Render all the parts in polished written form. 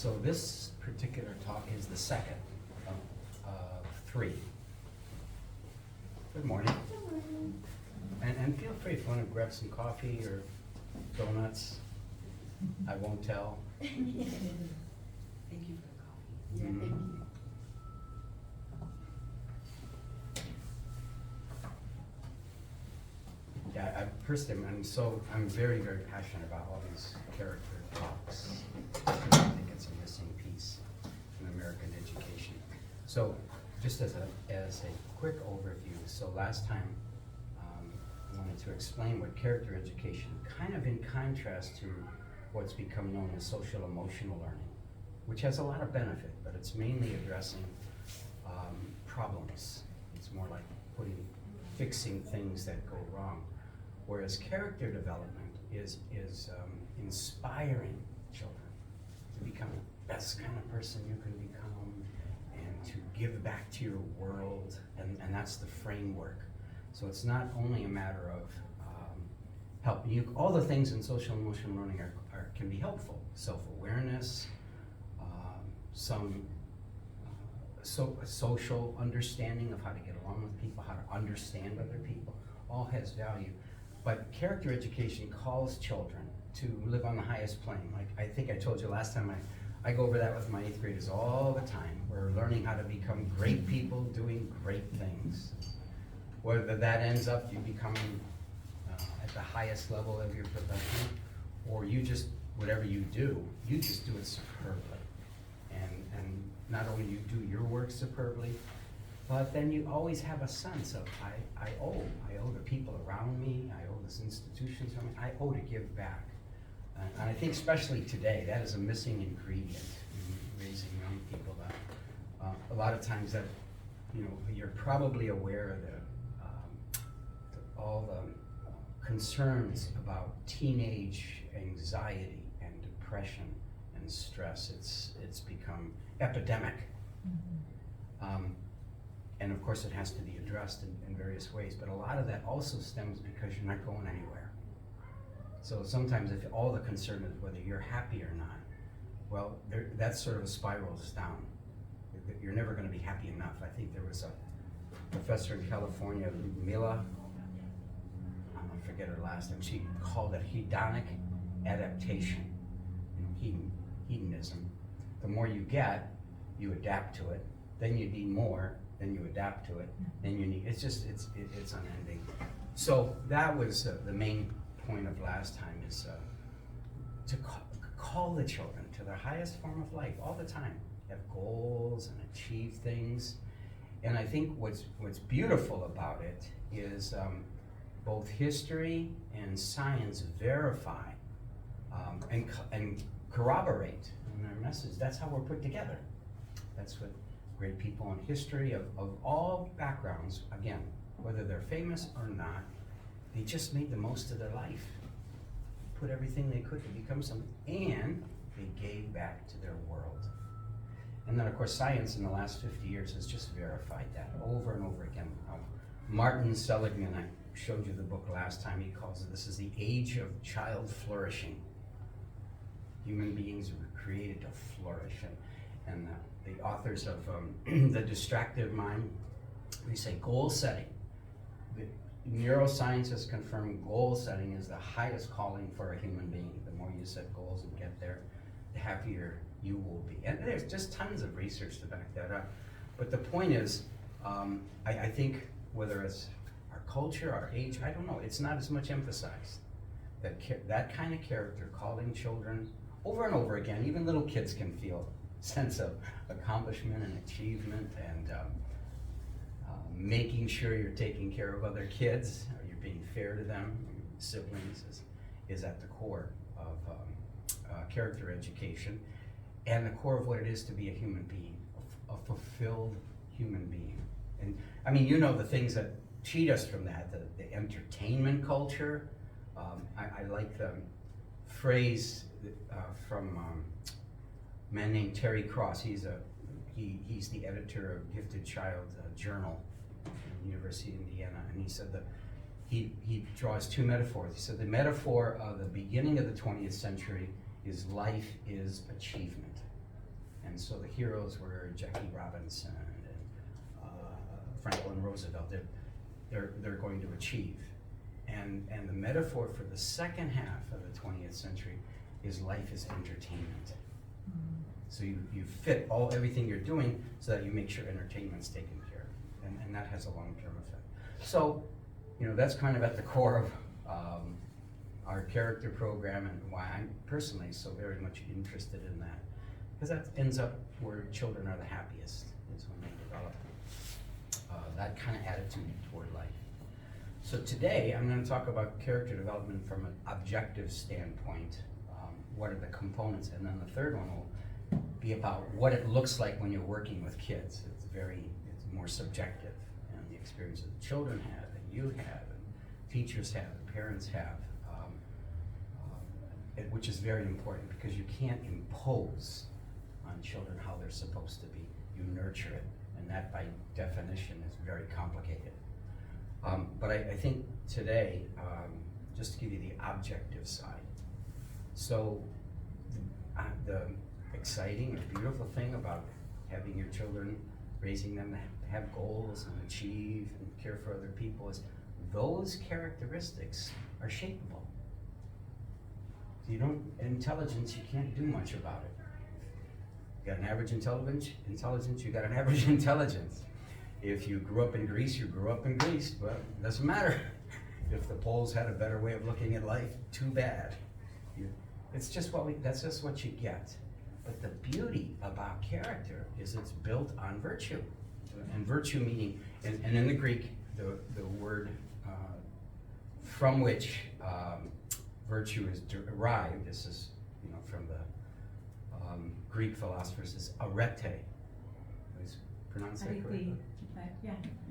So this particular talk is the second of three. Good morning. Good morning. And feel free if you want to grab some coffee or donuts. I won't tell. Thank you for the coffee. Yeah, Mhm. thank you. Yeah, I'm very, very passionate about all these character talks. I think it's a missing piece in American education. So, just as a quick overview, so last time I wanted to explain what character education, kind of in contrast to what's become known as social emotional learning, which has a lot of benefit, but it's mainly addressing problems. It's more like fixing things that go wrong. Whereas character development is inspiring children to become the best kind of person you can become and to give back to your world, and that's the framework. So it's not only a matter of helping you, all the things in social emotional learning can be helpful. Self-awareness, some social understanding of how to get along with people, how to understand other people, all has value. But character education calls children to live on the highest plane. Like I think I told you last time, I go over that with my 8th graders all the time. We're learning how to become great people doing great things. Whether that ends up you becoming at the highest level of your profession, or you just, whatever you do, you just do it superbly. And not only you do your work superbly, but then you always have a sense of, I owe the people around me, I owe this institutions around me, I owe to give back. And I think especially today, that is a missing ingredient in raising young people. A lot of times that, you're probably aware of all the concerns about teenage anxiety and depression and stress. It's become epidemic. And of course it has to be addressed in various ways, but a lot of that also stems because you're not going anywhere. So sometimes if all the concern is whether you're happy or not, well, that sort of spirals down. You're never going to be happy enough. I think there was a professor in California, Mila, I forget her last name, she called it hedonic adaptation, hedonism. The more you get, you adapt to it, then you need more, then you adapt to it, then you need, it's unending. So that was the main point of last time, is to call the children to their highest form of life all the time, have goals and achieve things. And I think what's beautiful about it is both history and science verify and corroborate in their message. That's how we're put together. That's what great people in history of all backgrounds, again, whether they're famous or not, they just made the most of their life, put everything they could to become something, and they gave back to their world. And then of course science in the last 50 years has just verified that over and over again. Martin Seligman, I showed you the book last time, he calls it, this is the age of child flourishing. Human beings were created to flourish. And the authors of The Distractive Mind, they say goal setting. The neuroscience has confirmed goal setting is the highest calling for a human being. The more you set goals and get there, the happier you will be. And there's just tons of research to back that up. But the point is, I think whether it's our culture, our age, I don't know, it's not as much emphasized. That kind of character, calling children over and over again, even little kids can feel a sense of accomplishment and achievement, and making sure you're taking care of other kids, or you're being fair to them, your siblings, is at the core of character education, and the core of what it is to be a human being, a fulfilled human being. And I mean, the things that cheat us from that, the entertainment culture. I like the phrase from a man named Terry Cross. He's the editor of Gifted Child Journal at the University of Indiana, and he said that he draws two metaphors. He said the metaphor of the beginning of the 20th century is life is achievement. And so the heroes were Jackie Robinson and Franklin Roosevelt. They're going to achieve. And the metaphor for the second half of the 20th century is life is entertainment. So you fit everything you're doing so that you make sure entertainment's taken care of. And that has a long-term effect. So, that's kind of at the core of our character program and why I'm personally so very much interested in that. Because that ends up where children are the happiest, is when they develop that kind of attitude toward life. So today, I'm going to talk about character development from an objective standpoint. What are the components? And then the third one will be about what it looks like when you're working with kids. It's more subjective, and the experiences that children have, and you have, and teachers have, and parents have, which is very important because you can't impose on children how they're supposed to be. You nurture it, and that by definition is very complicated. But I think today, just to give you the objective side, so the exciting or beautiful thing about having your children, raising them to have goals and achieve and care for other people is those characteristics are shapeable. Intelligence, you can't do much about it. You got an average intelligence, you got an average intelligence. If you grew up in Greece, you grew up in Greece, but it doesn't matter. If the Poles had a better way of looking at life, too bad. That's just what you get. But the beauty about character is it's built on virtue. And virtue meaning, and in the Greek, the word from which virtue is derived, this is from the Greek philosophers, is arete. Is pronounced that correctly?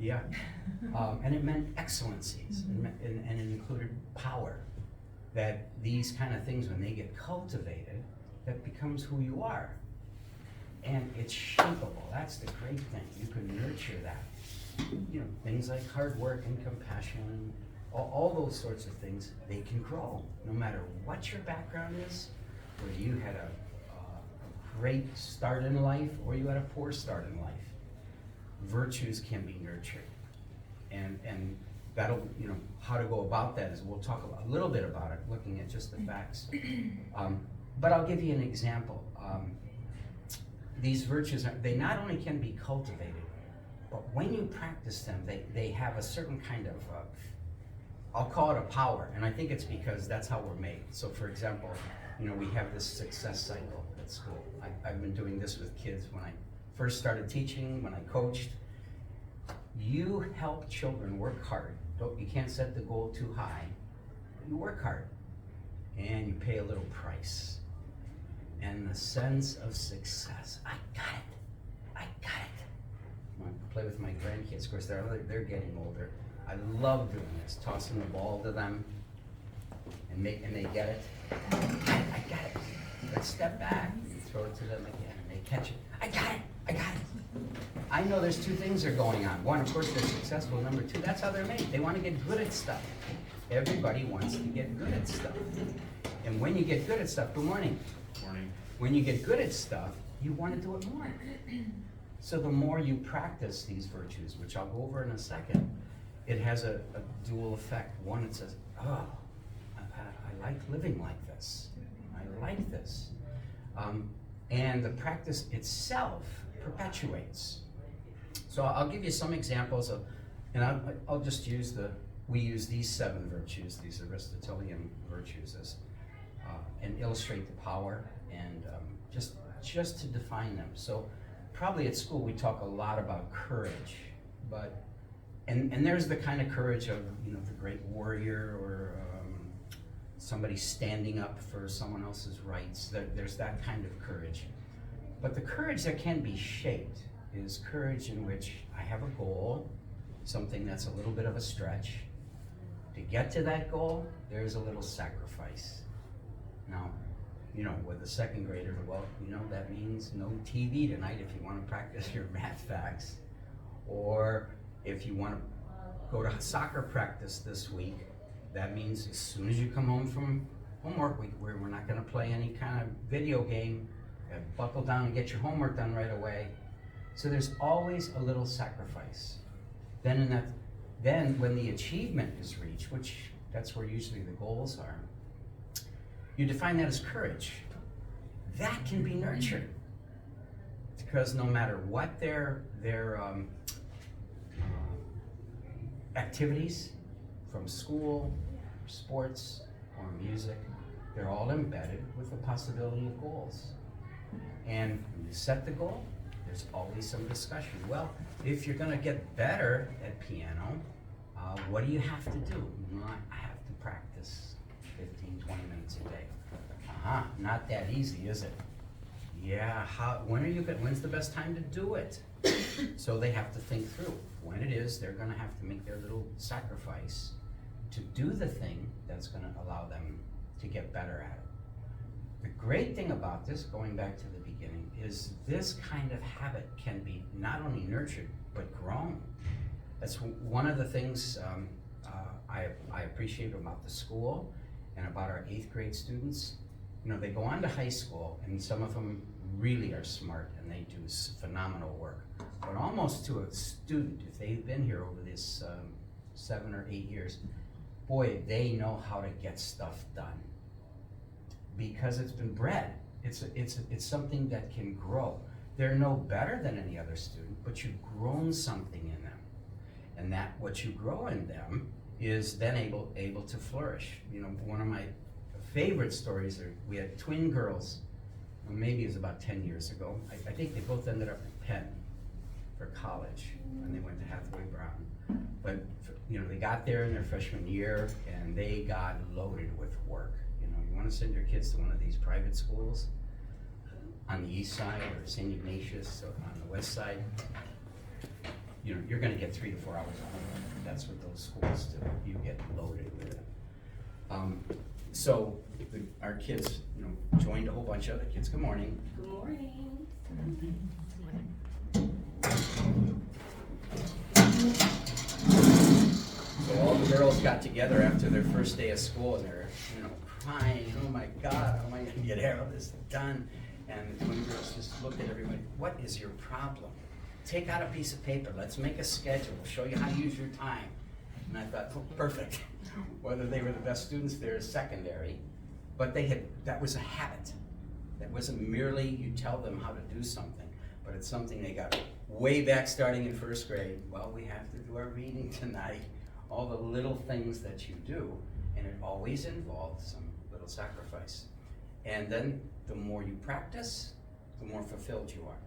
Yeah. And it meant excellencies, and it included power. That these kind of things, when they get cultivated, that becomes who you are. And it's shapeable. That's the great thing. You can nurture that. Things like hard work and compassion, all those sorts of things, they can grow. No matter what your background is, whether you had a great start in life or you had a poor start in life, virtues can be nurtured. And that'll, how to go about that is we'll talk a little bit about it, looking at just the facts. But I'll give you an example. These virtues, they not only can be cultivated, but when you practice them, they have a certain kind of, I'll call it a power, and I think it's because that's how we're made. So for example, we have this success cycle at school. I've been doing this with kids when I first started teaching, when I coached. You help children work hard. You can't set the goal too high. You work hard, and you pay a little price. And the sense of success, I got it. When I play with my grandkids, of course, they're getting older. I love doing this, tossing the ball to them, and they get it. I got it. Let's step back and throw it to them again, and they catch it. I got it. I know there's two things are going on. One, of course, they're successful. Number two, that's how they're made. They want to get good at stuff. Everybody wants to get good at stuff. And when you get good at stuff, good morning. Morning. When you get good at stuff, you want to do it more. So the more you practice these virtues, which I'll go over in a second, it has a dual effect. One, it says, oh, I like living like this. I like this. And the practice itself perpetuates. So I'll give you some examples of, and I'll just use we use these 7 virtues, these Aristotelian virtues, as and illustrate the power and just to define them. So probably at school we talk a lot about courage, but and there's the kind of courage of the great warrior or somebody standing up for someone else's rights. There's that kind of courage. But the courage that can be shaped is courage in which I have a goal, something that's a little bit of a stretch. To get to that goal, there's a little sacrifice. Now, with a second grader, well, that means no TV tonight if you want to practice your math facts. Or if you want to go to soccer practice this week, that means as soon as you come home from homework, we're not going to play any kind of video game. buckle down and get your homework done right away. So there's always a little sacrifice. Then when the achievement is reached, which that's where usually the goals are, you define that as courage. That can be nurtured. Because no matter what their activities, from school, sports, or music, they're all embedded with the possibility of goals. And when you set the goal, there's always some discussion. Well, if you're gonna get better at piano, what do you have to do? I have to practice 15, 20 minutes a day. Not that easy, is it? Yeah, when's the best time to do it? So they have to think through. When it is, they're gonna have to make their little sacrifice to do the thing that's gonna allow them to get better at it. The great thing about this, going back to the beginning, is this kind of habit can be not only nurtured, but grown. That's one of the things I appreciate about the school and about our 8th grade students. You know, they go on to high school, and some of them really are smart, and they do phenomenal work. But almost to a student, if they've been here over this 7 or 8 years, boy, they know how to get stuff done. Because it's been bred. It's something that can grow. They're no better than any other student, but you've grown something in them. And that what you grow in them is then able to flourish. You know, one of my favorite stories are, we had twin girls, maybe it was about 10 years ago. I think they both ended up in Penn for college, and they went to Hathaway Brown. But you know, they got there in their freshman year, and they got loaded with work. You know, you want to send your kids to one of these private schools on the east side, or St. Ignatius, or on the west side, you know, you're going to get 3 to 4 hours of homework. That's what those schools do. You get loaded with it. So our kids, you know, joined a whole bunch of other kids. Good morning. Good morning. So all the girls got together after their first day of school, and they're, you know, crying. Oh my God, how am I going to get all this done? And the twin girls just looked at everybody. What is your problem? Take out a piece of paper. Let's make a schedule. We'll show you how to use your time. And I thought, oh, perfect. Whether they were the best students there is secondary, but that was a habit. That wasn't merely you tell them how to do something, but it's something they got way back starting in 1st grade. Well, we have to do our reading tonight. All the little things that you do, and it always involves some little sacrifice. And then the more you practice, the more fulfilled you are.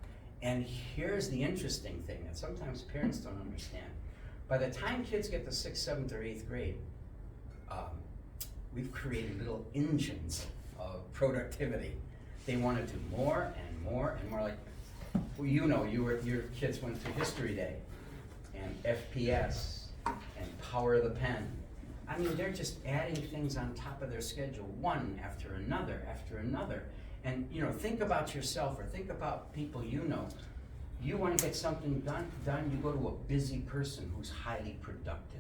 And here's the interesting thing that sometimes parents don't understand. By the time kids get to 6th, 7th, or 8th grade, we've created little engines of productivity. They want to do more and more and more. Like, well, you know, your kids went through History Day and FPS and Power of the Pen. I mean, they're just adding things on top of their schedule, one after another after another. And you know, think about yourself, or think about people you know. You want to get something done, you go to a busy person who's highly productive.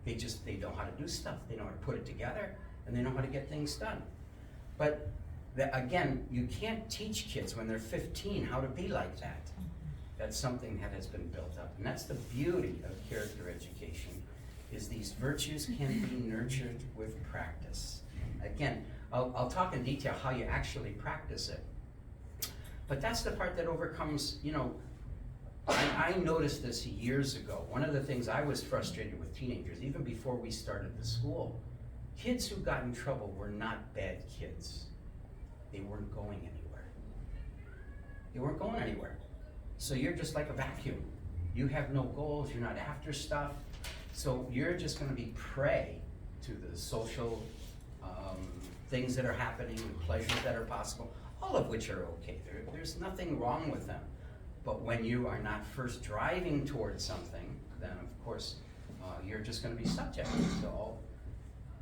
They know how to do stuff, they know how to put it together, and they know how to get things done. But again, you can't teach kids when they're 15 how to be like that. That's something that has been built up. And that's the beauty of character education, is these virtues can be nurtured with practice. Again, I'll talk in detail how you actually practice it. But that's the part that overcomes, you know, I noticed this years ago. One of the things I was frustrated with teenagers, even before we started the school, kids who got in trouble were not bad kids. They weren't going anywhere. They weren't going anywhere. So you're just like a vacuum. You have no goals, you're not after stuff. So you're just gonna be prey to the social things that are happening, the pleasures that are possible, all of which are okay. There's nothing wrong with them. But when you are not first driving towards something, then of course you're just going to be subject to all.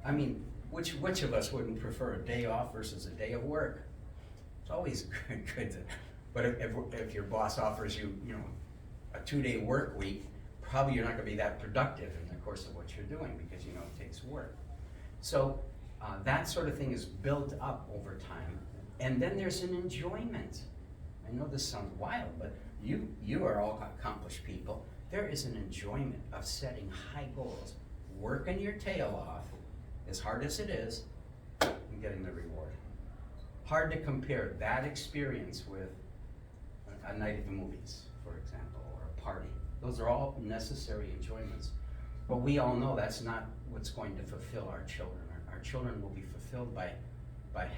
I mean, which of us wouldn't prefer a day off versus a day of work? It's always good to, but if your boss offers you, you know, a 2-day work week, probably you're not going to be that productive in the course of what you're doing, because you know it takes work. So that sort of thing is built up over time. And then there's an enjoyment. I know this sounds wild, but you are all accomplished people. There is an enjoyment of setting high goals, working your tail off, as hard as it is, and getting the reward. Hard to compare that experience with a night at the movies, for example, or a party. Those are all necessary enjoyments. But we all know that's not what's going to fulfill our children. Our children will be fulfilled by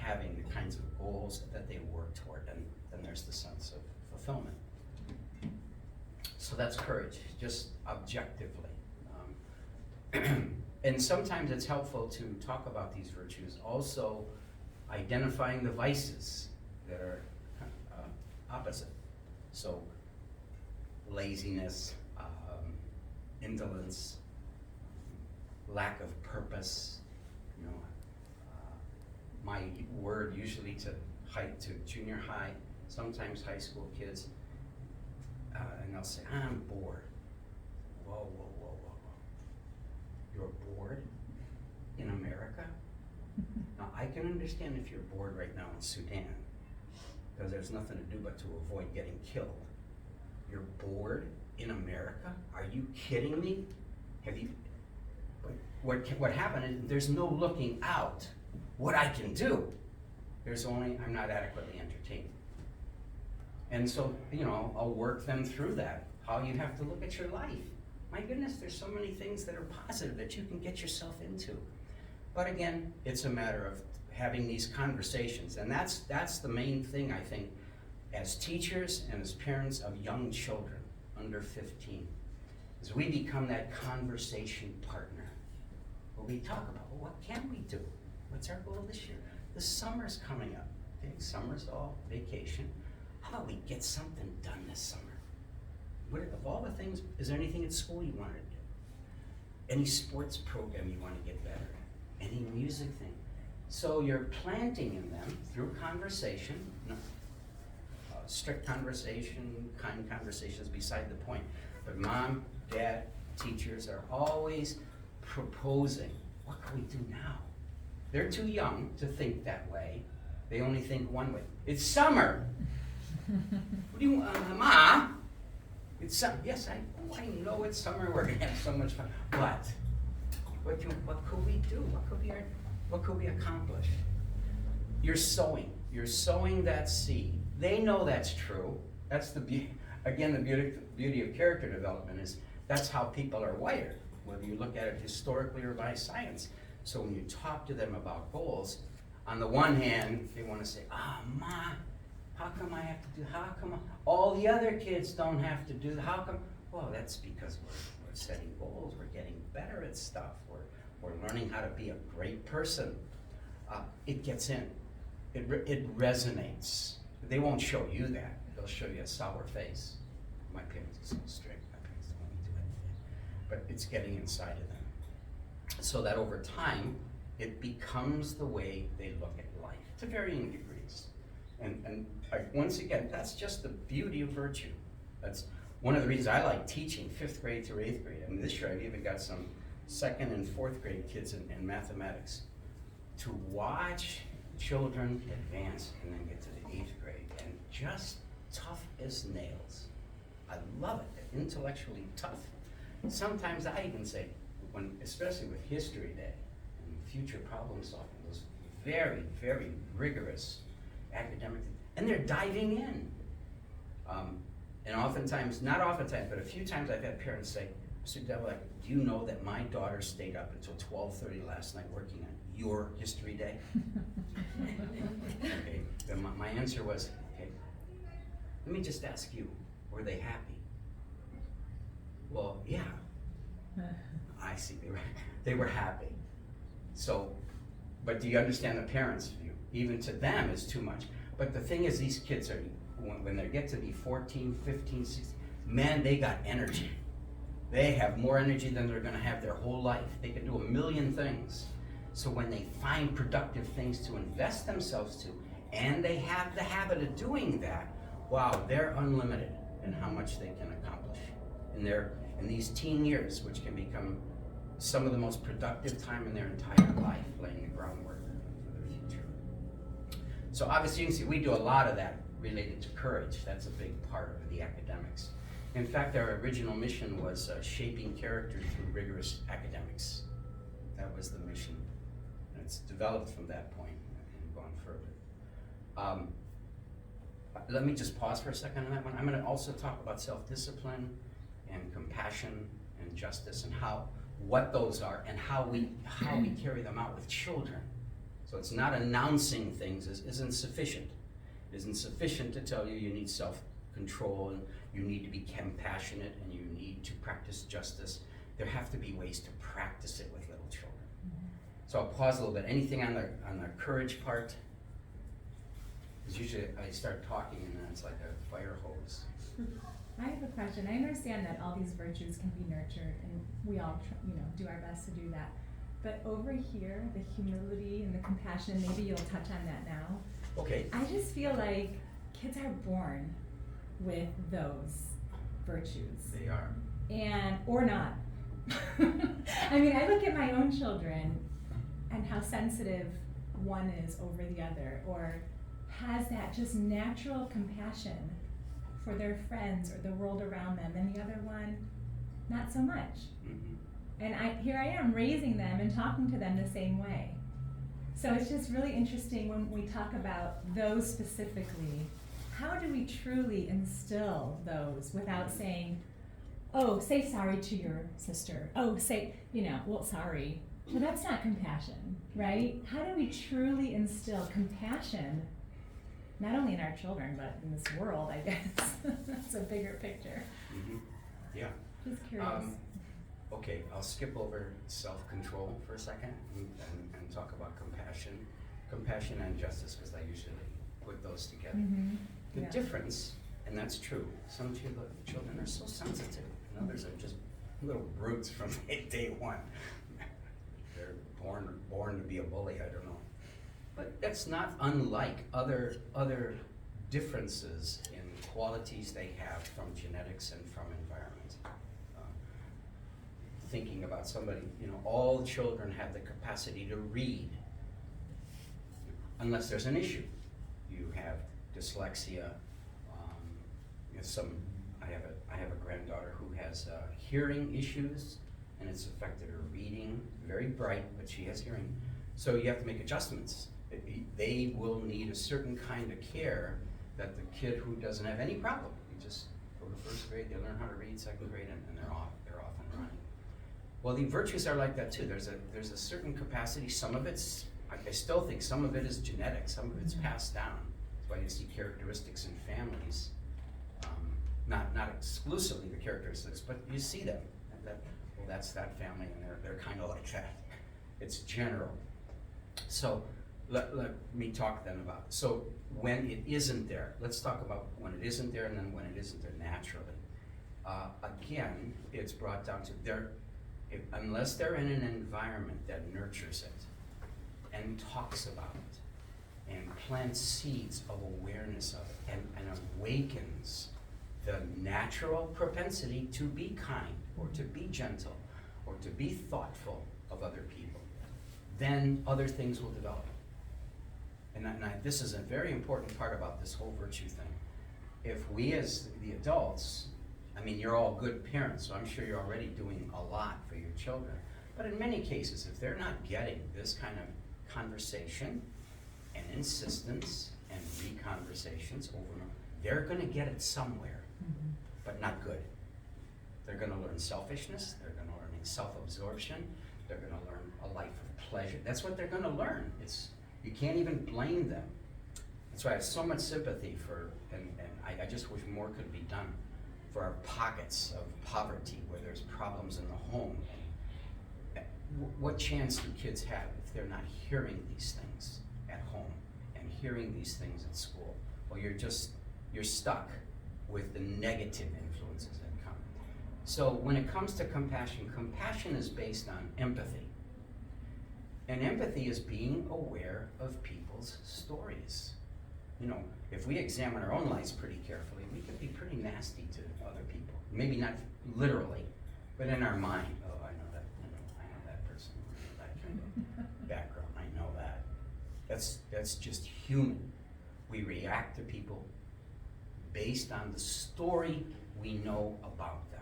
having the kinds of goals that they work toward, and then there's the sense of fulfillment. So that's courage, just objectively. And sometimes it's helpful to talk about these virtues, also identifying the vices that are opposite. So laziness, indolence, lack of purpose. You know, my word usually to junior high, sometimes high school kids, and they'll say, I'm bored. Whoa, whoa, whoa, whoa, whoa. You're bored in America? Now, I can understand if you're bored right now in Sudan, because there's nothing to do but to avoid getting killed. You're bored in America? Are you kidding me? Have you? What happened is there's no looking out what I can do. There's only I'm not adequately entertained. And so, you know, I'll work them through that. How you have to look at your life. My goodness, there's so many things that are positive that you can get yourself into. But again, it's a matter of having these conversations, and that's the main thing, I think, as teachers and as parents of young children under 15, is we become that conversation partner where we talk about, well, what can we do? What's our goal this year? The summer's coming up. Okay, summer's all vacation. How about we get something done this summer? Of all the things, is there anything at school you want to do? Any sports program you want to get better at? Any music thing? So you're planting in them through conversation, strict conversation, kind conversations beside the point. But mom, dad, teachers are always proposing, what can we do now? They're too young to think that way. They only think one way. It's summer. What do you want, Ma? It's summer. Yes, I know it's summer. We're gonna have so much fun. But what could we do? What could we accomplish? You're sowing. You're sowing that seed. They know that's true. That's the beauty of character development is that's how people are wired, whether you look at it historically or by science. So when you talk to them about goals, on the one hand, they want to say, Ma, how come I have to do, how come all the other kids don't have to do, how come? Well, that's because we're setting goals, we're getting better at stuff, we're learning how to be a great person. It gets in, it resonates. They won't show you that, they'll show you a sour face. My parents are so strict, my parents don't let me do anything. But it's getting inside of them. So that over time, it becomes the way they look at life, to varying degrees. And once again, that's just the beauty of virtue. That's one of the reasons I like teaching 5th grade through 8th grade. And this year I've even got some 2nd and 4th grade kids in mathematics. To watch children advance and then get to the 8th grade and just tough as nails. I love it, they're intellectually tough. Sometimes I even say, especially with History Day and future problem solving, those very, very rigorous academic, and they're diving in. And oftentimes, not oftentimes, but a few times I've had parents say, Mr. Debelak, do you know that my daughter stayed up until 12:30 last night working on your History Day? Okay. Then my answer was, okay, let me just ask you, were they happy? Well, yeah. I see, they were happy. So, but do you understand the parents' view? Even to them, it's too much. But the thing is, these kids are, when they get to be 14, 15, 16, man, they got energy. They have more energy than they're gonna have their whole life. They can do a million things. So when they find productive things to invest themselves to, and they have the habit of doing that, wow, they're unlimited in how much they can accomplish in these teen years, which can become some of the most productive time in their entire life, laying the groundwork for their future. So obviously you can see we do a lot of that related to courage. That's a big part of the academics. In fact, our original mission was shaping character through rigorous academics. That was the mission. And it's developed from that point and gone further. Let me just pause for a second on that one. I'm going to also talk about self-discipline and compassion and justice and what those are and how we carry them out with children. So it's not announcing things isn't sufficient. It isn't sufficient to tell you need self-control and you need to be compassionate and you need to practice justice. There have to be ways to practice it with little children. So I'll pause a little bit. Anything on the courage part? Because usually I start talking and then it's like a fire hose. I have a question. I understand that all these virtues can be nurtured, and we all, do our best to do that. But over here, the humility and the compassion, maybe you'll touch on that now. Okay. I just feel like kids are born with those virtues. They are. Or not. I mean, I look at my own children and how sensitive one is over the other, or has that just natural compassion for their friends or the world around them, and the other one, not so much. Mm-hmm. And here I am raising them and talking to them the same way. So it's just really interesting when we talk about those specifically. How do we truly instill those without saying, oh, say sorry to your sister. Oh, say, sorry. Well, that's not compassion, right? How do we truly instill compassion, not only in our children, but in this world, I guess? That's a bigger picture. Mm-hmm. Yeah. Just curious. Okay, I'll skip over self-control for a second and talk about compassion and justice, because I usually put those together. Mm-hmm. The Yeah. difference, and that's true, some children are so sensitive, and others are just little brutes from day one. They're born to be a bully, I don't know. But that's not unlike other differences in qualities they have from genetics and from environment. Thinking about somebody, all children have the capacity to read, unless there's an issue. You have dyslexia. I have a granddaughter who has hearing issues, and it's affected her reading. Very bright, but she has hearing. So you have to make adjustments. They will need a certain kind of care that the kid who doesn't have any problem. You just go to first grade, they learn how to read, second grade, and they're off and running. Well, the virtues are like that too. There's a certain capacity. Some of it's, I still think some of it is genetic. Some of it's passed down. That's why you see characteristics in families. Not exclusively the characteristics, but you see them. That's that family, and they're kind of like that. It's general. So let me talk then about, so when it isn't there, let's talk about when it isn't there and then when it isn't there naturally. Again, it's brought down to unless they're in an environment that nurtures it and talks about it and plants seeds of awareness of it and awakens the natural propensity to be kind or to be gentle or to be thoughtful of other people, then other things will develop. And this is a very important part about this whole virtue thing. If we as the adults, you're all good parents, so I'm sure you're already doing a lot for your children. But in many cases, if they're not getting this kind of conversation and insistence and re-conversations over and over, they're gonna get it somewhere, but not good. They're gonna learn selfishness, they're gonna learn self-absorption, they're gonna learn a life of pleasure. That's what they're gonna learn. You can't even blame them. That's why I have so much sympathy for, and I just wish more could be done for our pockets of poverty where there's problems in the home. What chance do kids have if they're not hearing these things at home and hearing these things at school? Well, you're stuck with the negative influences that come. So when it comes to compassion is based on empathy. And empathy is being aware of people's stories. If we examine our own lives pretty carefully, we can be pretty nasty to other people. Maybe not literally, but in our mind. Oh, I know that person, that kind of background. I know that. That's just human. We react to people based on the story we know about them.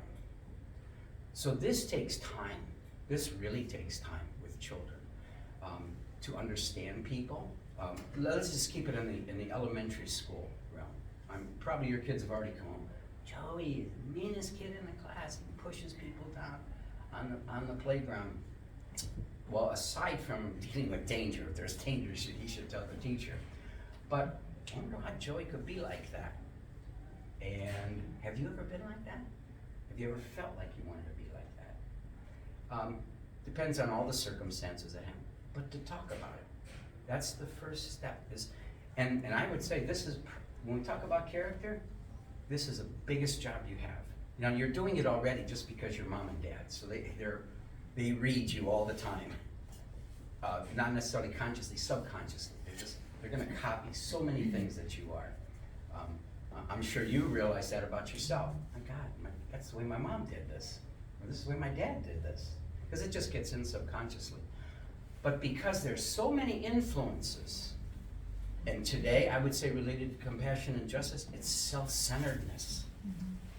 So this takes time. This really takes time with children to understand people. Let's just keep it in the elementary school realm. Probably your kids have already come home. Joey, meanest kid in the class, he pushes people down on the playground. Well, aside from dealing with danger, if there's danger, he should tell the teacher. But I wonder how Joey could be like that. And have you ever been like that? Have you ever felt like you wanted to be like that? Depends on all the circumstances at hand. But to talk about it, that's the first step. And I would say this is, when we talk about character, this is the biggest job you have. Now you're doing it already just because you're mom and dad, so they read you all the time. Not necessarily consciously, subconsciously. They're gonna copy so many things that you are. I'm sure you realize that about yourself. My God, that's the way my mom did this. Or this is the way my dad did this. Because it just gets in subconsciously. But because there's so many influences, and today I would say related to compassion and justice, it's self-centeredness.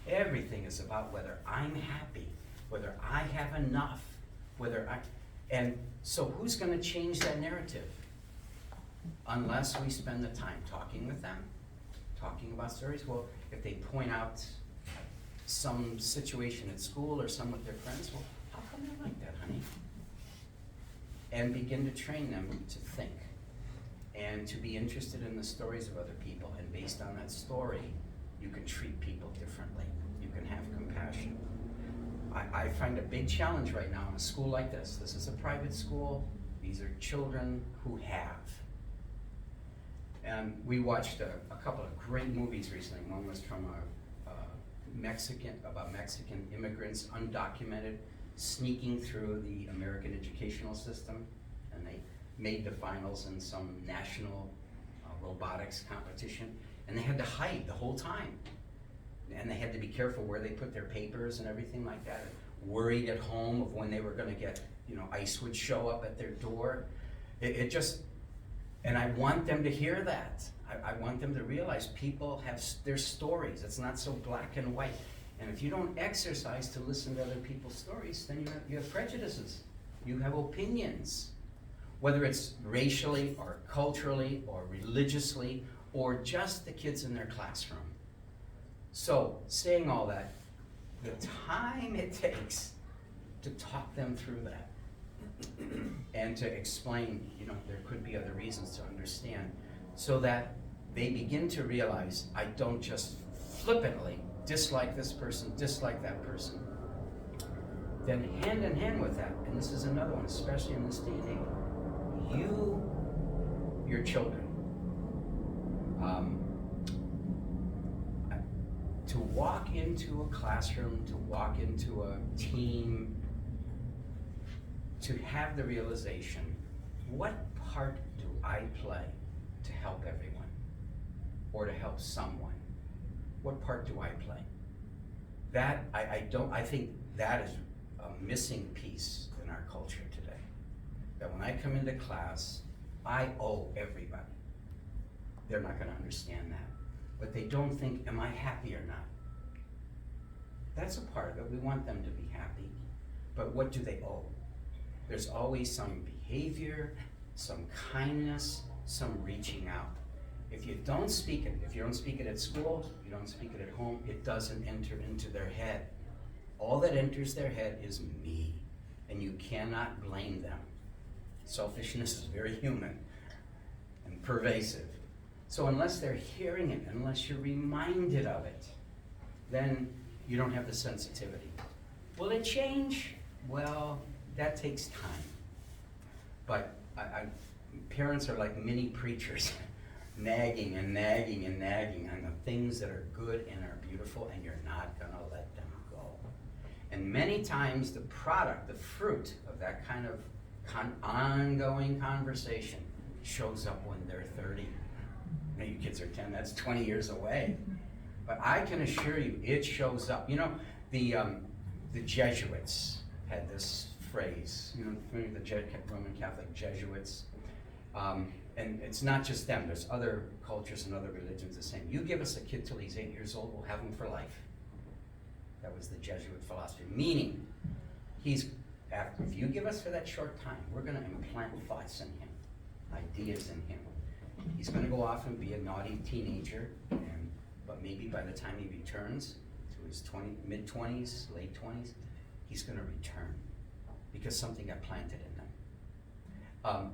Everything is about whether I'm happy, whether I have enough, and so who's gonna change that narrative? Unless we spend the time talking with them, talking about stories. Well, if they point out some situation at school or some with their friends, well, how come they're like that, honey? And begin to train them to think and to be interested in the stories of other people, and based on that story, you can treat people differently. You can have compassion. I find a big challenge right now in a school like this. This is a private school. These are children who have. And we watched a couple of great movies recently. One was from about Mexican immigrants, undocumented, sneaking through the American educational system, and they made the finals in some national robotics competition, and they had to hide the whole time. And they had to be careful where they put their papers and everything like that, worried at home of when they were gonna get, ICE would show up at their door. And I want them to hear that. I want them to realize people have their stories. It's not so black and white. And if you don't exercise to listen to other people's stories, then you have prejudices. You have opinions, whether it's racially or culturally or religiously or just the kids in their classroom. So, saying all that, the time it takes to talk them through that and to explain, there could be other reasons to understand, so that they begin to realize I don't just flippantly dislike this person, dislike that person. Then hand in hand with that, and this is another one, especially in this day and age, your children. To walk into a classroom, to walk into a team, to have the realization, what part do I play to help everyone or to help someone? What part do I play? That, I think that is a missing piece in our culture today. That when I come into class, I owe everybody. They're not gonna understand that. But they don't think, am I happy or not? That's a part of it. We want them to be happy. But what do they owe? There's always some behavior, some kindness, some reaching out. If you don't speak it, if you don't speak it at school, you don't speak it at home, it doesn't enter into their head. All that enters their head is me, and you cannot blame them. Selfishness is very human and pervasive. So unless they're hearing it, unless you're reminded of it, then you don't have the sensitivity. Will it change? Well, that takes time. But parents are like mini preachers, nagging and nagging and nagging on the things that are good and are beautiful, and you're not gonna let them go. And many times the product, the fruit of that kind of ongoing conversation shows up when they're 30. Now you kids are 10, that's 20 years away. But I can assure you, it shows up. The Jesuits had this phrase, the Roman Catholic Jesuits. and it's not just them, there's other cultures and other religions the same. You give us a kid till he's 8 years old, we'll have him for life. That was the Jesuit philosophy, meaning if you give us for that short time, we're gonna implant thoughts in him, ideas in him. He's gonna go off and be a naughty teenager, but maybe by the time he returns to his mid-20s, late 20s, he's gonna return because something got planted in them.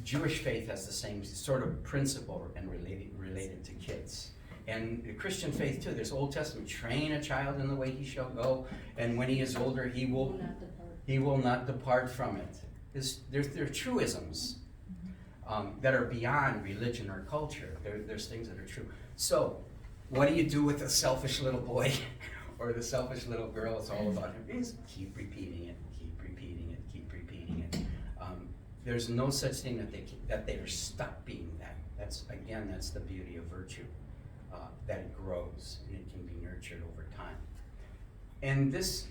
Jewish faith has the same sort of principle and related to kids. And the Christian faith too, there's Old Testament, train a child in the way he shall go, and when he is older, he will not depart from it. There are truisms that are beyond religion or culture. There's things that are true. So, what do you do with the selfish little boy or the selfish little girl? It's all about him. Is keep repeating it, keep repeating it, keep repeating it. There's no such thing that they are stuck being that. That's the beauty of virtue, that it grows and it can be nurtured over time. And this,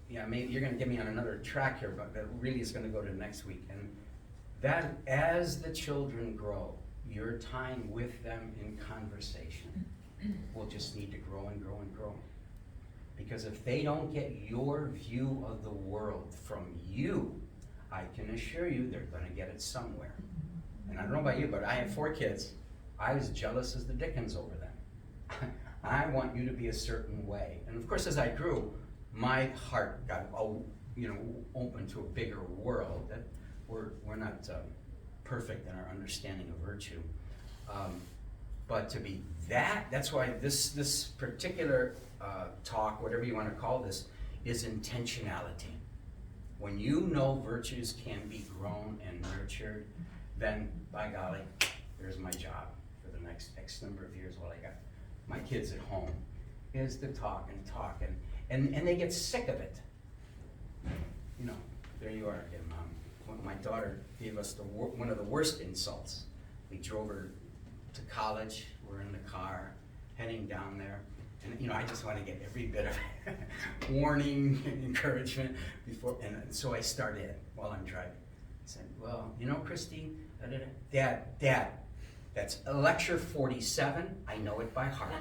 maybe you're going to get me on another track here, but that really is going to go to next week. And that as the children grow, your time with them in conversation will just need to grow and grow and grow. Because if they don't get your view of the world from you, I can assure you they're going to get it somewhere. And I don't know about you, but I have 4 kids. I was jealous as the dickens over them. I want you to be a certain way. And of course, as I grew, my heart got open to a bigger world. That we're not perfect in our understanding of virtue. But to be that's why this particular talk, whatever you want to call this, is intentionality. When you know virtues can be grown and nurtured, then by golly, there's my job for the next X number of years while I got my kids at home, is to talk and they get sick of it. There you are again, Mom. My daughter gave us one of the worst insults. We drove her to college, we're in the car, heading down there, and I just want to get every bit of warning and encouragement before, and so I started while I'm driving. I said, well, Christine, Dad, that's lecture 47, I know it by heart.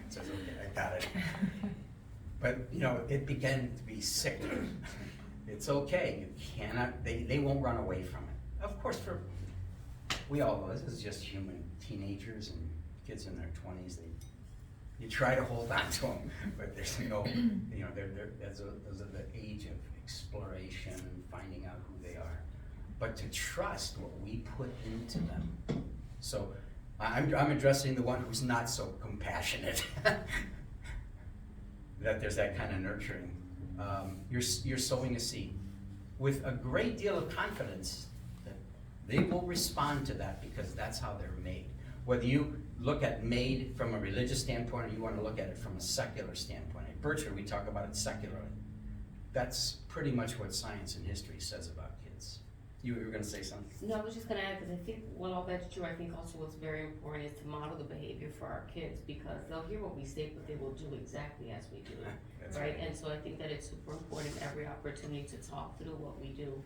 So okay, I got it. But it began to be sick. It's okay, you cannot, they won't run away from it. Of course, we all know this is just human. Teenagers and kids in their 20s, you try to hold on to them, but there's no, those are the age of exploration and finding out who they are. But to trust what we put into them. So I'm addressing the one who's not so compassionate. That there's that kind of nurturing. You're sowing a seed with a great deal of confidence that they will respond to that because that's how they're made. Whether you look at made from a religious standpoint or you want to look at it from a secular standpoint. At Birchwood, we talk about it secularly. That's pretty much what science and history says about kids. You were going to say something? No, I was just going to add, because I think, all that's true. I think also what's very important is to model the behavior for our kids, because they'll hear what we say, but they will do exactly as we do. Right? And so I think that it's super important every opportunity to talk through what we do.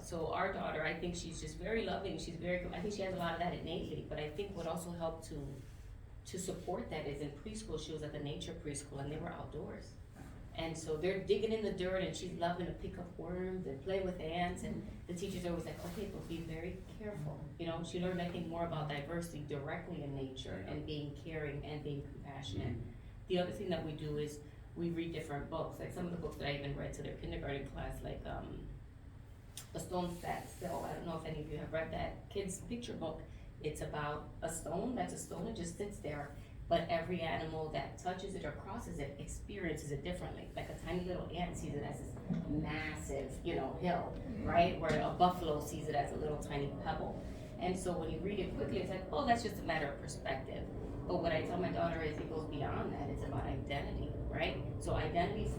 So our daughter, I think she's just very loving. I think she has a lot of that innately, but I think what also helped to support that is in preschool, she was at the nature preschool and they were outdoors. And so they're digging in the dirt and she's loving to pick up worms and play with ants, and the teachers are always like, okay, but be very careful. She learned, I think, more about diversity directly in nature and being caring and being compassionate. The other thing that we do is we read different books, like some of the books that I even read to their kindergarten class, like A Stone Sat Still. I don't know if any of you have read that kids picture book. It's about a stone, that's a stone, it just sits there. But every animal that touches it or crosses it experiences it differently. Like a tiny little ant sees it as this massive, hill, right? Where a buffalo sees it as a little tiny pebble. And so when you read it quickly, it's like, oh, that's just a matter of perspective. But what I tell my daughter is it goes beyond that. It's about identity, right? So identity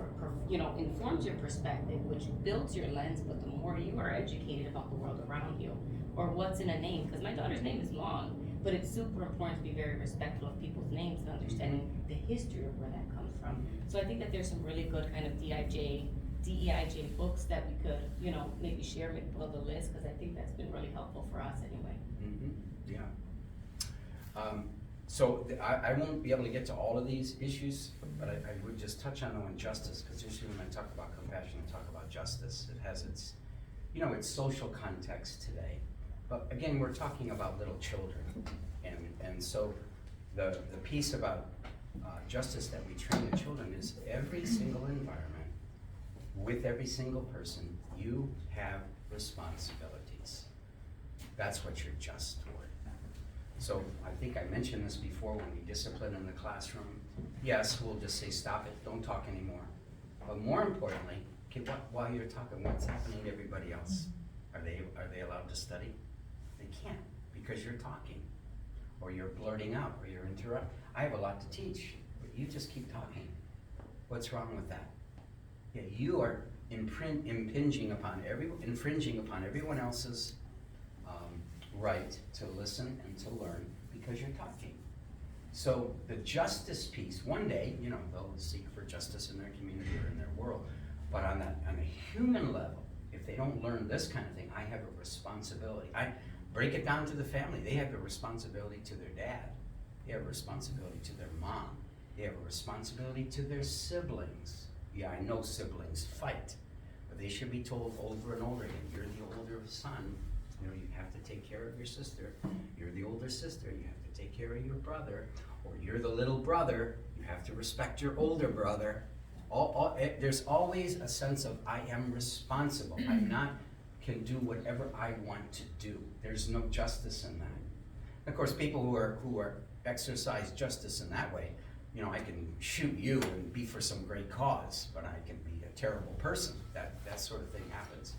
informs your perspective, which builds your lens. But the more you are educated about the world around you, or what's in a name, because my daughter's name is long, but it's super important to be very respectful of people's names and understanding the history of where that comes from. So I think that there's some really good kind of DIJ DEIJ books that we could, you know, maybe share, maybe build a list, cause I think that's been really helpful for us anyway. Yeah. So I won't be able to get to all of these issues, but I would just touch on the one justice, because usually when I talk about compassion, I talk about justice. It has its, you know, its social context today. But again, we're talking about little children. And so the piece about justice that we train the children is every single environment, with every single person, you have responsibilities. That's what you're just toward. So I think I mentioned this before, when we discipline in the classroom, yes, we'll just say, stop it, don't talk anymore. But more importantly, okay, while you're talking, what's happening to everybody else? Are they allowed to study? They can't, because you're talking, or you're blurting out, or you're interrupting. I have a lot to teach, but you just keep talking. What's wrong with that? Yeah, you are infringing upon everyone else's right to listen and to learn, because you're talking. So the justice piece, one day, you know, they'll seek for justice in their community or in their world, but on a human level, if they don't learn this kind of thing, I have a responsibility. I break it down to the family. They have a responsibility to their dad. They have a responsibility to their mom. They have a responsibility to their siblings. Yeah, I know siblings fight, but they should be told over and over again, you're the older son, you know, you have to take care of your sister. You're the older sister, you have to take care of your brother. Or you're the little brother, you have to respect your older brother. There's always a sense of, I am responsible. I'm not, can do whatever I want to do. There's no justice in that. Of course, people who are exercise justice in that way, you know, I can shoot you and be for some great cause, but I can be a terrible person. That sort of thing happens.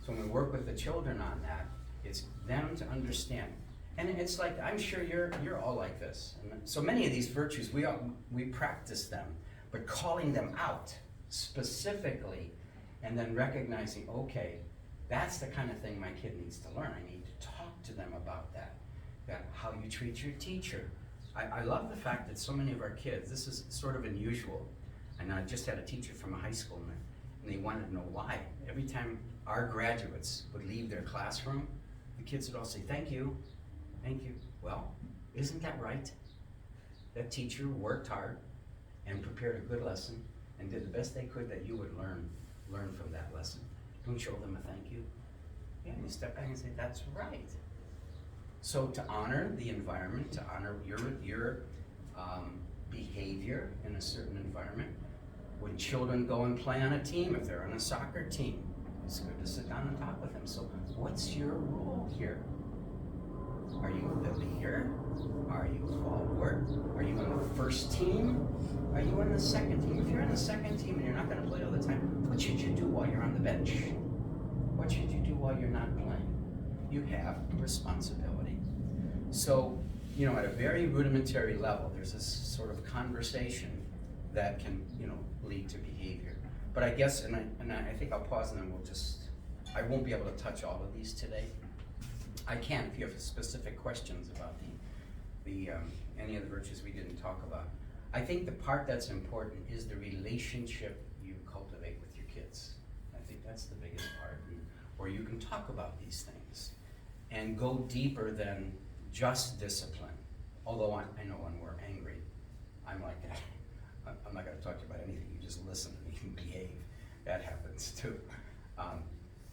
So when we work with the children on that, it's them to understand. And it's like, I'm sure you're all like this. And so many of these virtues, we practice them, but calling them out specifically, and then recognizing, okay, that's the kind of thing my kid needs to learn. I need to talk to them about that how you treat your teacher. I love the fact that so many of our kids, this is sort of unusual, and I just had a teacher from a high school, and they wanted to know why. Every time our graduates would leave their classroom, the kids would all say, thank you, thank you. Well, isn't that right? That teacher worked hard and prepared a good lesson and did the best they could that you would learn from that lesson. Don't show them a thank you. Yeah, you step back and say, that's right. So to honor the environment, to honor your behavior in a certain environment. When children go and play on a team, if they're on a soccer team, it's good to sit down and talk with them. So what's your role here? Are you the leader? Are you forward? Are you on the first team? Are you on the second team? If you're on the second team and you're not going to play all the time, what should you do while you're on the bench? What should you do while you're not playing? You have a responsibility. So, you know, at a very rudimentary level, there's this sort of conversation that can, you know, lead to behavior. But I guess, and I think I'll pause and then I won't be able to touch all of these today. I can if you have specific questions about any of the virtues we didn't talk about. I think the part that's important is the relationship you cultivate with your kids. I think that's the biggest part, where you can talk about these things and go deeper than just discipline. Although I know when we're angry, I'm like that. I'm not going to talk to you about anything. You just listen and you can behave. That happens too.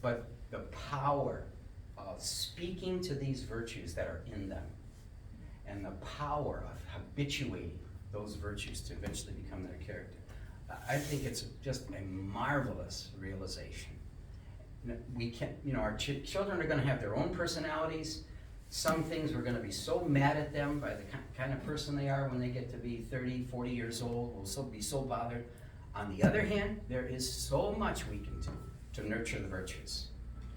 But the power of speaking to these virtues that are in them, and the power of habituating those virtues to eventually become their character, I think it's just a marvelous realization. We can, you know, our children are going to have their own personalities. Some things we're going to be so mad at them by the kind of person they are when they get to be 30, 40 years old. We'll be so bothered. On the other hand, there is so much we can do to nurture the virtues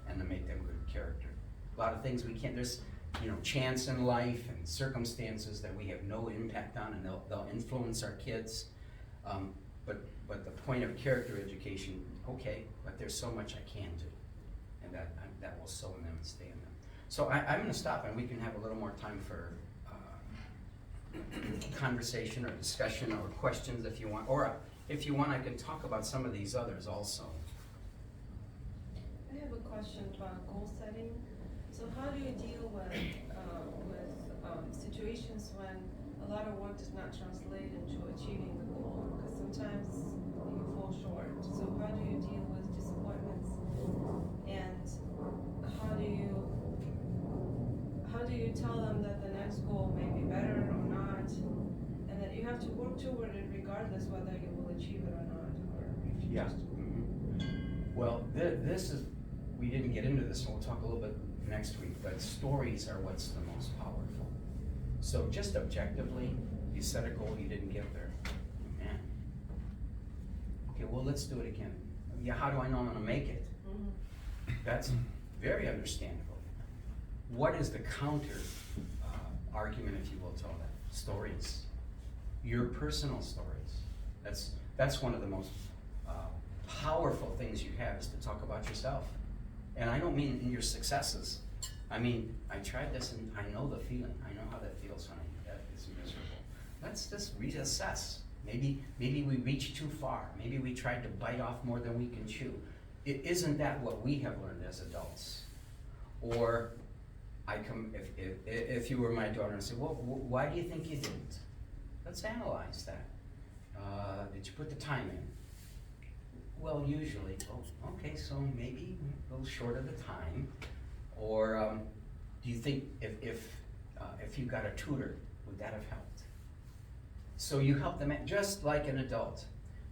and to make them good character. A lot of things we can't, there's, you know, chance in life and circumstances that we have no impact on, and they'll influence our kids. But the point of character education, okay, but there's so much I can do, and that will sow in them and stay in them. So I'm going to stop, and we can have a little more time for conversation or discussion or questions if you want. Or if you want, I can talk about some of these others also. have a question about goal setting. So how do you deal with situations when a lot of work does not translate into achieving the goal? Because sometimes you fall short. So how do you deal with disappointments? And how do you tell them that the next goal may be better or not, and that you have to work toward it regardless whether you will achieve it or not, or if you Yeah. just. Well, this is, we didn't get into this, and we'll talk a little bit next week, but stories are what's the most powerful. So just objectively, you set a goal, you didn't get there. Man. Okay, well, let's do it again. Yeah, how do I know I'm gonna make it? That's very understandable. What is the counter argument, if you will, to all that? Stories. Your personal stories. That's one of the most powerful things you have, is to talk about yourself. And I don't mean in your successes. I mean, I tried this and I know the feeling. I know how that feels when that is miserable. Let's just reassess. Maybe we reached too far. Maybe we tried to bite off more than we can chew. Isn't that what we have learned as adults? Or if you were my daughter and said, well, why do you think you didn't? Let's analyze that. Did you put the time in? Well, usually, oh, okay, so maybe a little short of the time. Or do you think if you got a tutor, would that have helped? So you help them just like an adult,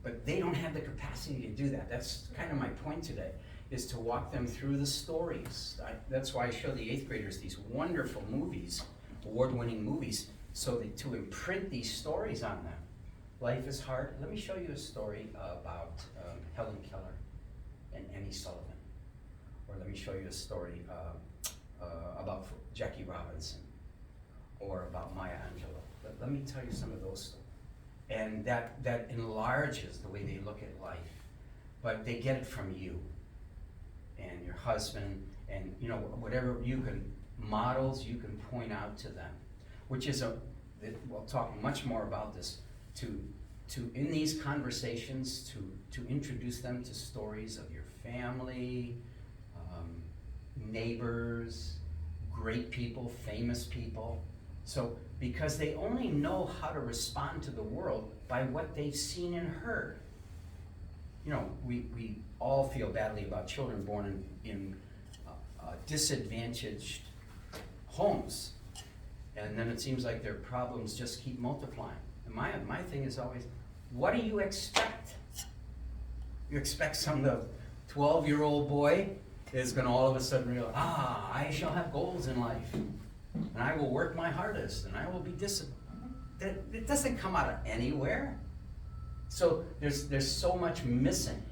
but they don't have the capacity to do that. That's kind of my point today, is to walk them through the stories. That's why I show the 8th graders these wonderful movies, award-winning movies, so to imprint these stories on them. Life is hard. Let me show you a story about Helen Keller and Annie Sullivan. Or let me show you a story about Jackie Robinson, or about Maya Angelou. Let me tell you some of those stories. And that enlarges the way they look at life. But they get it from you and your husband, and whatever models you can point out to them, which is we'll talk much more about this, to in these conversations to introduce them to stories of your family, neighbors, great people, famous people. So, because they only know how to respond to the world by what they've seen and heard. We all feel badly about children born in disadvantaged homes. And then it seems like their problems just keep multiplying. And my thing is always, what do you expect? You expect some 12-year-old boy is going to all of a sudden realize, I shall have goals in life, and I will work my hardest, and I will be disciplined. It doesn't come out of anywhere. So there's so much missing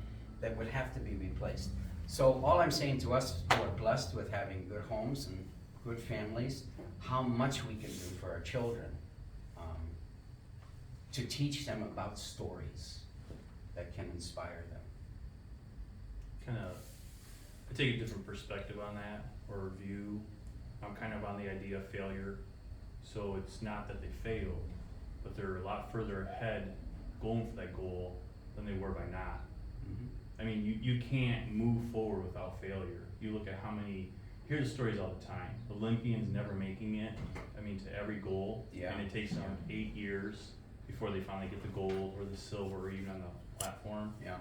that would have to be replaced. So all I'm saying to us who are blessed with having good homes and good families, how much we can do for our children, to teach them about stories that can inspire them. I take a different perspective on that, or view. I'm kind of on the idea of failure. So it's not that they failed, but they're a lot further ahead going for that goal than they were by not. Mm-hmm. I mean, you can't move forward without failure. You look at how many, hear the stories all the time. Olympians never making it, to every goal. Yeah. And it takes them 8 years before they finally get the gold or the silver, or even on the platform. Yeah.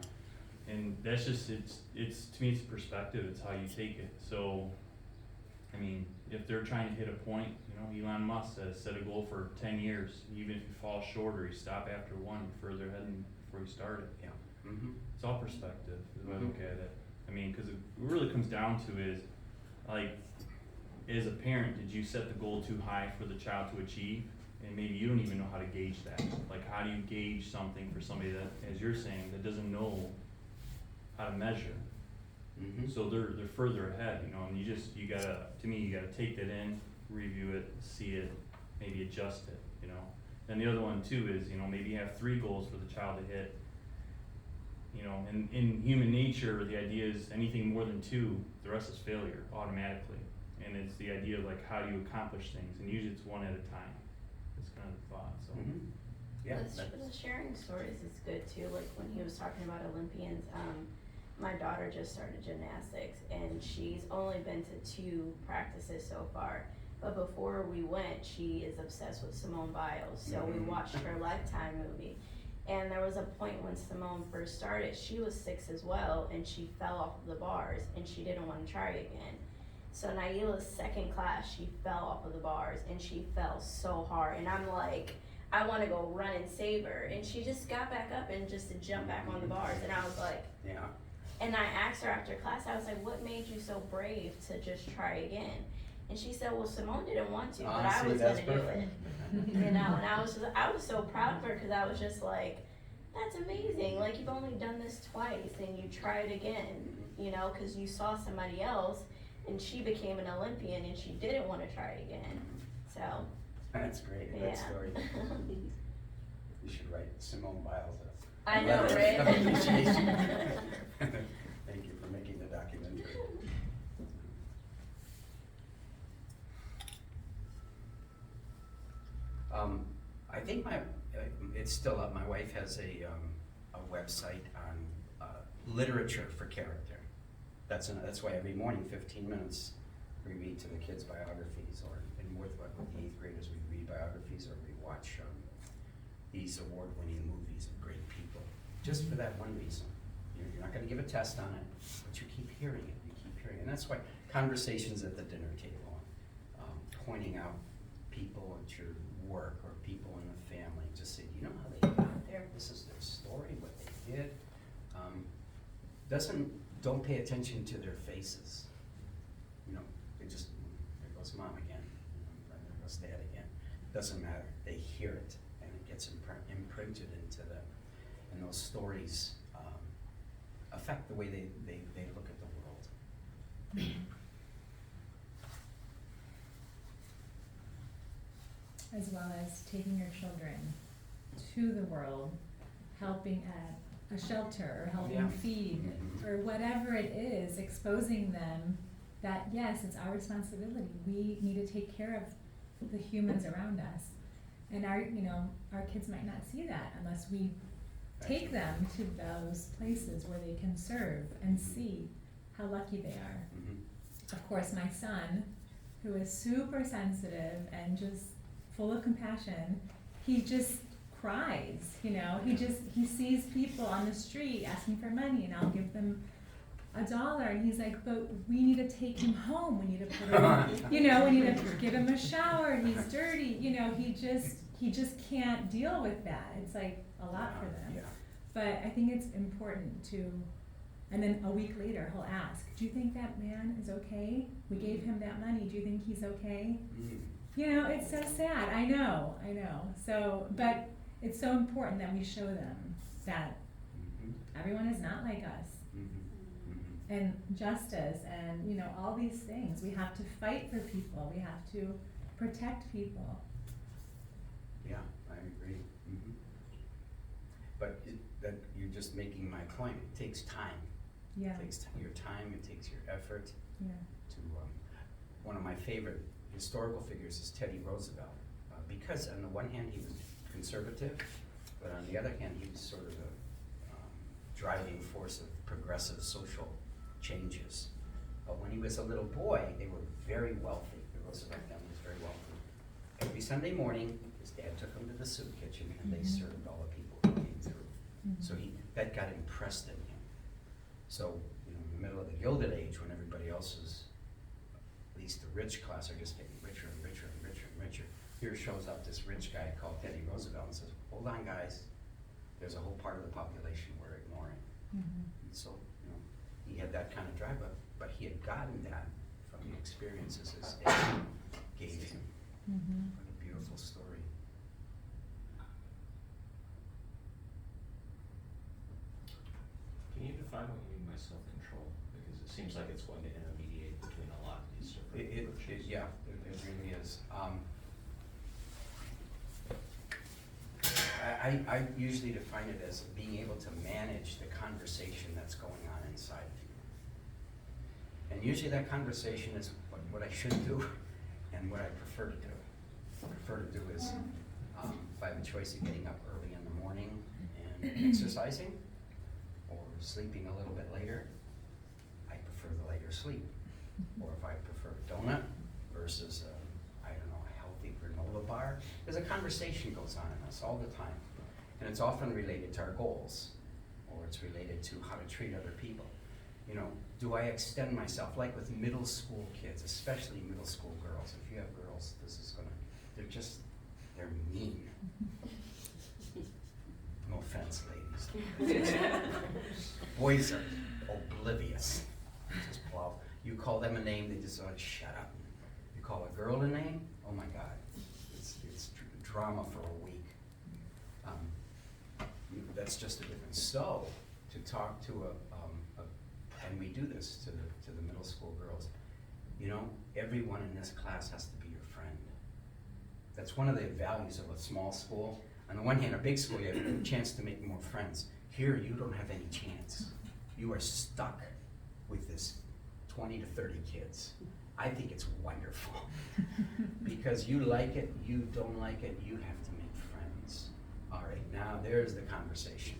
And that's just, it's to me, it's perspective, it's how you take it. So, if they're trying to hit a point, Elon Musk says, set a goal for 10 years. Even if you fall short or you stop after one, you're further ahead than before you started. Yeah. Mm-hmm. It's all perspective, is the way I look at it. Because it really comes down to is, as a parent, did you set the goal too high for the child to achieve? And maybe you don't even know how to gauge that. How do you gauge something for somebody that, as you're saying, that doesn't know how to measure? Mm-hmm. So they're further ahead, and you gotta take that in, review it, see it, maybe adjust it, Then the other one too is, maybe you have 3 goals for the child to hit. In human nature, the idea is anything more than 2, the rest is failure automatically. And it's the idea of how do you accomplish things, and usually it's one at a time. That's kind of the thought, so. Mm-hmm. Yeah. The sharing stories is good too, like when he was talking about Olympians, my daughter just started gymnastics, and she's only been to 2 practices so far. But before we went, she is obsessed with Simone Biles, so we watched her Lifetime movie. And there was a point when Simone first started, she was 6 as well, and she fell off of the bars, and she didn't want to try again. So Naila's second class, she fell off of the bars, and she fell so hard. And I'm like, I want to go run and save her. And she just got back up and just to jump back on the bars. And I was like, Yeah. and I asked her after class, I was like, what made you so brave to just try again? And she said, well, Simone didn't want to, but I Honestly, was that's gonna do it. perfect. You know, and I was so proud of her, because I was just like, that's amazing. Like, you've only done this twice, and you tried again, you know, because you saw somebody else, and she became an Olympian, and she didn't want to try again. So, That's great, yeah. that story. You should write Simone Biles a I know, letter right? of appreciation. Thank you for making the documentary. I think it's still up. My wife has a website on literature for character. That's why every morning, 15 minutes, we read to the kids biographies, or in Worthwood with the 8th graders, we read biographies, or we watch these award-winning movies of great people. Just for that one reason. You're not going to give a test on it, but you keep hearing it. You keep hearing it, and that's why conversations at the dinner table, pointing out people at your work or people in the family, just say, you know how they got there? This is their story, what they did. Don't pay attention to their faces. You know, they just, there goes mom again, there goes dad again. Doesn't matter. They hear it, and it gets imprinted into them. And those stories affect the way they look at the world. As well as taking your children to the world, helping at a shelter, or helping Yeah. feed, or whatever it is, exposing them that yes, it's our responsibility. We need to take care of the humans around us. And our kids might not see that unless we take them to those places where they can serve and see how lucky they are. Of course, my son, who is super sensitive and just full of compassion, he just cries, he sees people on the street asking for money, and I'll give them $1, and he's like, but we need to take him home, we need to put him, we need to give him a shower, he's dirty, he just can't deal with that. It's like a lot for them. Yeah. But I think it's important to, and then a week later he'll ask, do you think that man is okay? We gave him that money, do you think he's okay? It's so sad, I know. So, but it's so important that we show them that everyone is not like us. And justice and, all these things. We have to fight for people, we have to protect people. Yeah, I agree. But that you're just making my point. It takes time. Yeah, It takes your time, it takes your effort yeah. to, one of my favorite historical figures is Teddy Roosevelt. Because on the one hand, he was conservative, but on the other hand, he was sort of a driving force of progressive social changes. But when he was a little boy, they were very wealthy. The Roosevelt family was very wealthy. Every Sunday morning, his dad took him to the soup kitchen, and they served all the people who came through. So that got impressed in him. So, in the middle of the Gilded Age, when everybody else is, at least the rich class, are just getting richer and richer and richer and richer, here shows up this rich guy called Teddy Roosevelt and says, hold on guys, there's a whole part of the population we're ignoring. And so, he had that kind of drive, but he had gotten that from the experiences his dad gave him. What a beautiful story. Can you define what you mean by self-control? Because it seems like it's going to intermediate between a lot of these different approaches. Yeah, it really is. I usually define it as being able to manage the conversation that's going on inside of you. And usually that conversation is what I should do and what I prefer to do. What I prefer to do is, if I have a choice of getting up early in the morning and exercising, or sleeping a little bit later, I prefer the later sleep. Or if I prefer a donut versus, I don't know, a healthy granola bar. There's a conversation goes on in us all the time. And it's often related to our goals, or it's related to how to treat other people. You know, do I extend myself, like with middle school kids, especially middle school girls. If you have girls, they're mean. No offense, ladies. Boys are oblivious. Just plow. You call them a name, they just shut up. You call a girl a name, oh my God, it's drama for a week. That's just a difference. So, to talk to and we do this to the middle school girls, you know, everyone in this class has to be your friend. That's one of the values of a small school. On the one hand, a big school, you have a chance to make more friends. Here, you don't have any chance. You are stuck with this 20 to 30 kids. I think it's wonderful. Because you like it, you don't like it, you have to make friends. All right, now there's the conversation.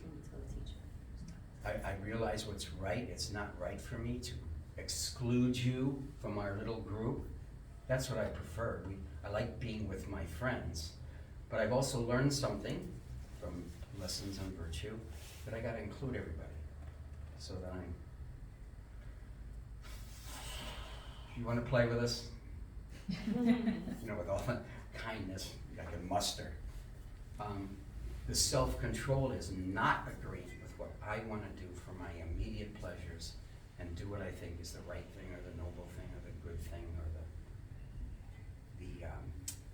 I realize what's right. It's not right for me to exclude you from our little group. That's what I prefer. I like being with my friends. But I've also learned something from lessons on virtue, that I gotta include everybody. So that you wanna play with us? You know, with all the kindness I can muster. The self-control is not agreeing with what I want to do for my immediate pleasures and do what I think is the right thing or the noble thing or the good thing or the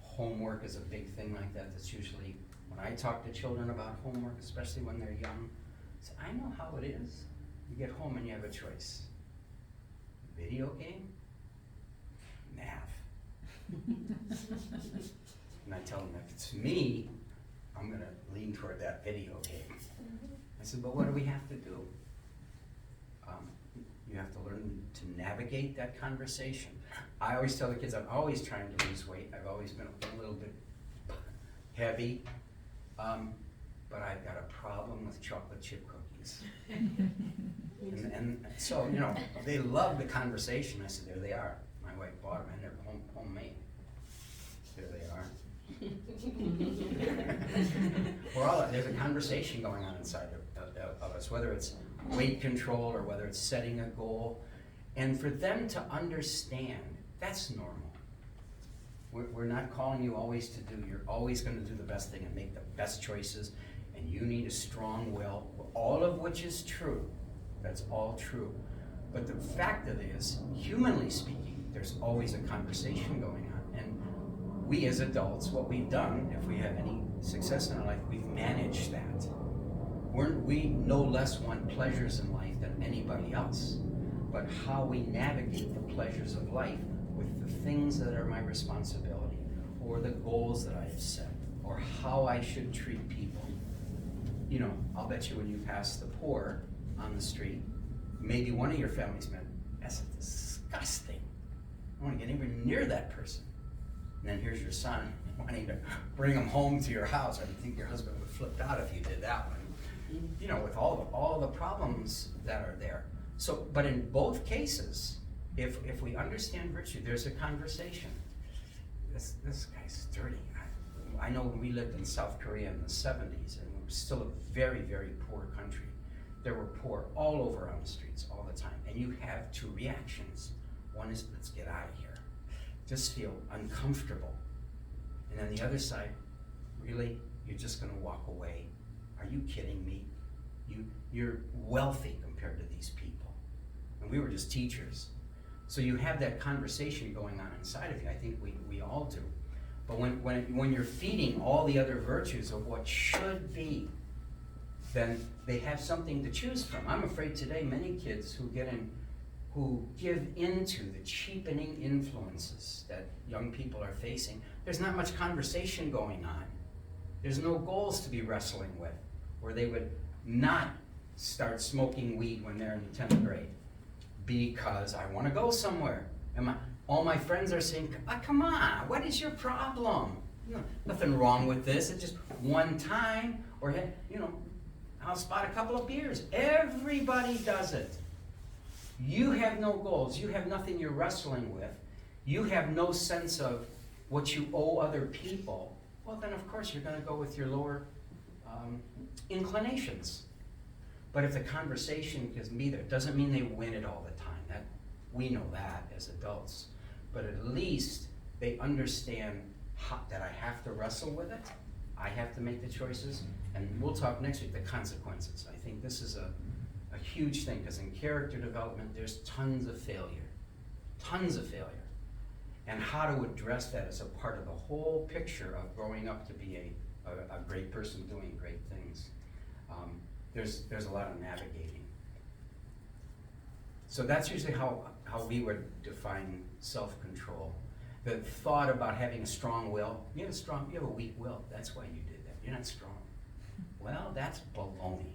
homework is a big thing like that. That's usually, when I talk to children about homework, especially when they're young, I say, I know how it is. You get home and you have a choice. Video game, math. And I tell them, if it's me, I'm gonna lean toward that video game. I said, but what do we have to do? You have to learn to navigate that conversation. I always tell the kids, I'm always trying to lose weight. I've always been a little bit heavy, but I've got a problem with chocolate chip cookies. and so, you know, they love the conversation. I said, there they are. My wife bought them and they're homemade. There they are. There's a conversation going on inside of us, whether it's weight control or whether it's setting a goal. And for them to understand, that's normal. We're not calling you always to do, you're always going to do the best thing and make the best choices, and you need a strong will, all of which is true. That's all true. But the fact of it is, humanly speaking, there's always a conversation going on. And we as adults, what we've done, if we have any success in our life, we've managed that. We no less want pleasures in life than anybody else. But how we navigate the pleasures of life with the things that are my responsibility, or the goals that I have set, or how I should treat people. You know, I'll bet you when you pass the poor on the street, maybe one of your family's men, that's disgusting. I don't want to get anywhere near that person. And then here's your son wanting to bring him home to your house. I think your husband would have flipped out if you did that one. You know, with all the problems that are there. So, but in both cases, if we understand virtue, there's a conversation. This guy's dirty. I know when we lived in South Korea in the 70s, and we were still a very, very poor country. There were poor all over on the streets all the time. And you have two reactions. One is, let's get out of here. Just feel uncomfortable. And then the other side, really, you're just gonna walk away. Are you kidding me? You're wealthy compared to these people. And we were just teachers. So you have that conversation going on inside of you. I think we all do. But when you're feeding all the other virtues of what should be, then they have something to choose from. I'm afraid today many kids who give into the cheapening influences that young people are facing, there's not much conversation going on. There's no goals to be wrestling with, where they would not start smoking weed when they're in the 10th grade because I want to go somewhere. All my friends are saying, come on, what is your problem? You know, nothing wrong with this. It's just one time, or you know, I'll spot a couple of beers. Everybody does it. You have no goals. You have nothing you're wrestling with. You have no sense of what you owe other people. Well, then of course you're going to go with your lower inclinations. But if the conversation is me there, it doesn't mean they win it all the time. That we know that as adults. But at least they understand that I have to wrestle with it. I have to make the choices. And we'll talk next week, the consequences. I think this is a huge thing, because in character development, there's tons of failure. Tons of failure. And how to address that as a part of the whole picture of growing up to be a great person doing great things. There's a lot of navigating. So that's usually how we would define self-control. The thought about having a strong will. You have a weak will. That's why you did that. You're not strong. Well, that's baloney.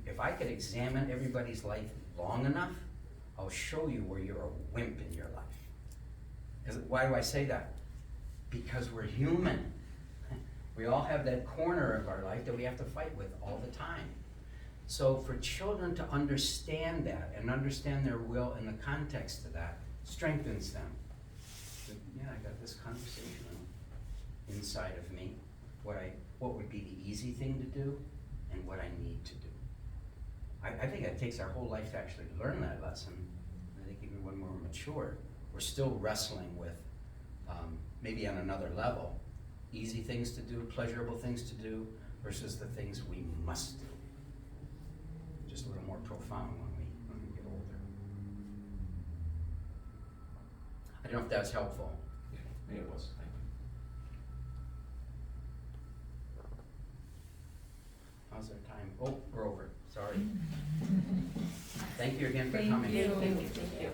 If I could examine everybody's life long enough, I'll show you where you're a wimp in your life. Because why do I say that? Because we're human. We all have that corner of our life that we have to fight with all the time. So for children to understand that and understand their will in the context of that strengthens them. Yeah, I got this conversation inside of me. What would be the easy thing to do and what I need to do. I think it takes our whole life to actually learn that lesson. I think even when we're mature, we're still wrestling with, maybe on another level, easy things to do, pleasurable things to do, versus the things we must do. Just a little more profound when we get older. I don't know if that's helpful. Yeah, it was, thank you. How's our time? Oh, we're over. Sorry. Thank you again for Thank coming. you. Thank you.